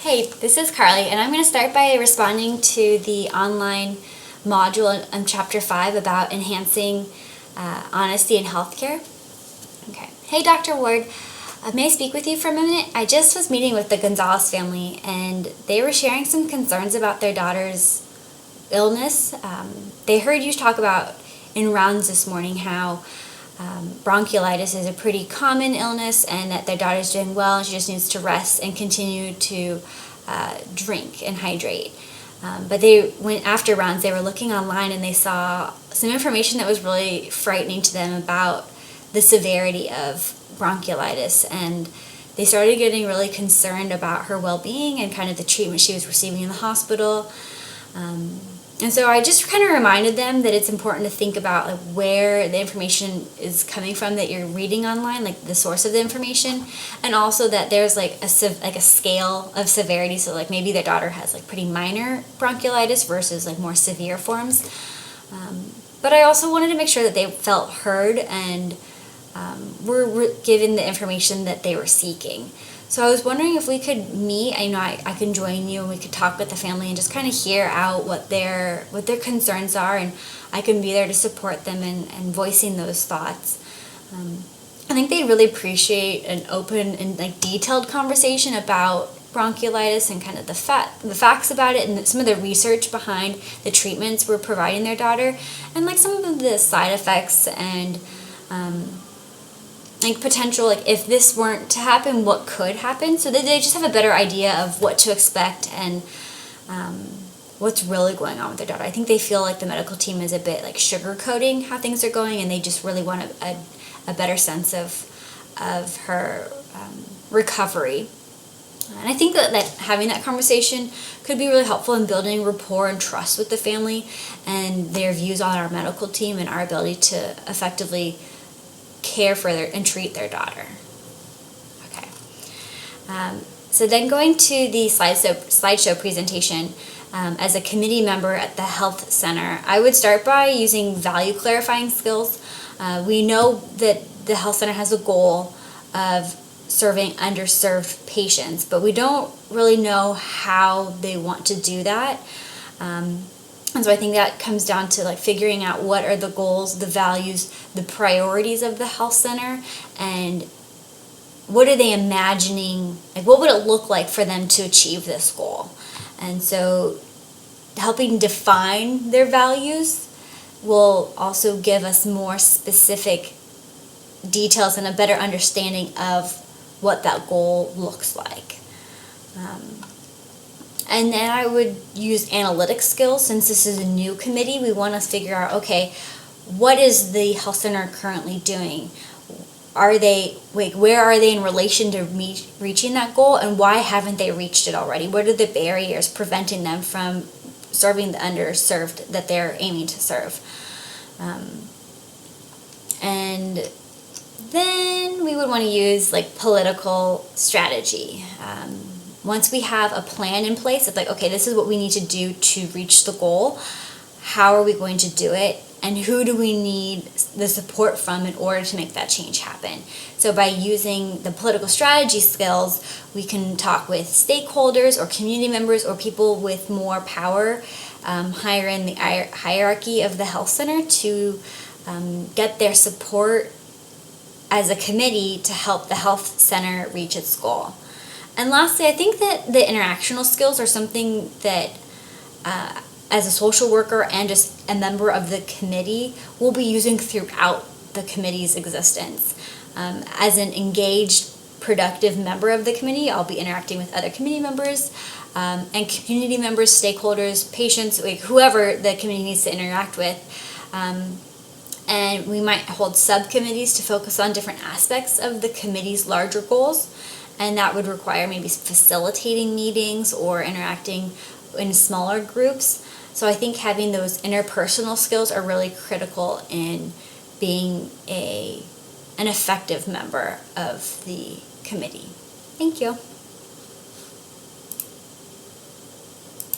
Hey, this is Carly, and I'm going to start by responding to the online module in Chapter 5 about enhancing honesty in healthcare. Okay. Hey, Dr. Ward. May I speak with you for a minute? I just was meeting with the Gonzalez family, and they were sharing some concerns about their daughter's illness. They heard you talk about in rounds this morning how bronchiolitis is a pretty common illness and that their daughter's doing well and she just needs to rest and continue to drink and hydrate. But they went after rounds, they were looking online and they saw some information that was really frightening to them about the severity of bronchiolitis, and they started getting really concerned about her well-being and kind of the treatment she was receiving in the hospital. And so I just kind of reminded them that it's important to think about like where the information is coming from that you're reading online, like the source of the information, and also that there's like a scale of severity. So like maybe their daughter has like pretty minor bronchiolitis versus like more severe forms. But I also wanted to make sure that they felt heard and were given the information that they were seeking. So I was wondering if we could meet. I can join you and we could talk with the family and just kind of hear out what their concerns are, and I can be there to support them and voicing those thoughts. I think they really appreciate an open and like detailed conversation about bronchiolitis and kind of the facts about it and some of the research behind the treatments we're providing their daughter, and like some of the side effects and like potential, like if this weren't to happen, what could happen, so that they just have a better idea of what to expect and what's really going on with their daughter. I think they feel like the medical team is a bit like sugarcoating how things are going, and they just really want a better sense of her recovery. And I think that having that conversation could be really helpful in building rapport and trust with the family and their views on our medical team and our ability to effectively care for and treat their daughter. Okay. So then going to the slideshow presentation, as a committee member at the health center, I would start by using value clarifying skills. We know that the health center has a goal of serving underserved patients, but we don't really know how they want to do that. And so I think that comes down to like figuring out what are the goals, the values, the priorities of the health center, and what are they imagining, like what would it look like for them to achieve this goal. And so helping define their values will also give us more specific details and a better understanding of what that goal looks like. And then I would use analytic skills. Since this is a new committee, we want to figure out, okay, what is the health center currently doing? Where are they in relation to reaching that goal, and why haven't they reached it already? What are the barriers preventing them from serving the underserved that they're aiming to serve? And then we would want to use like political strategy. Once we have a plan in place, it's like, okay, this is what we need to do to reach the goal. How are we going to do it? And who do we need the support from in order to make that change happen? So by using the political strategy skills, we can talk with stakeholders or community members or people with more power higher in the hierarchy of the health center to get their support as a committee to help the health center reach its goal. And lastly, I think that the interactional skills are something that as a social worker and just a member of the committee we'll be using throughout the committee's existence. As an engaged, productive member of the committee, I'll be interacting with other committee members and community members, stakeholders, patients, like whoever the committee needs to interact with. And we might hold subcommittees to focus on different aspects of the committee's larger goals. And that would require maybe facilitating meetings or interacting in smaller groups. So I think having those interpersonal skills are really critical in being an effective member of the committee. Thank you.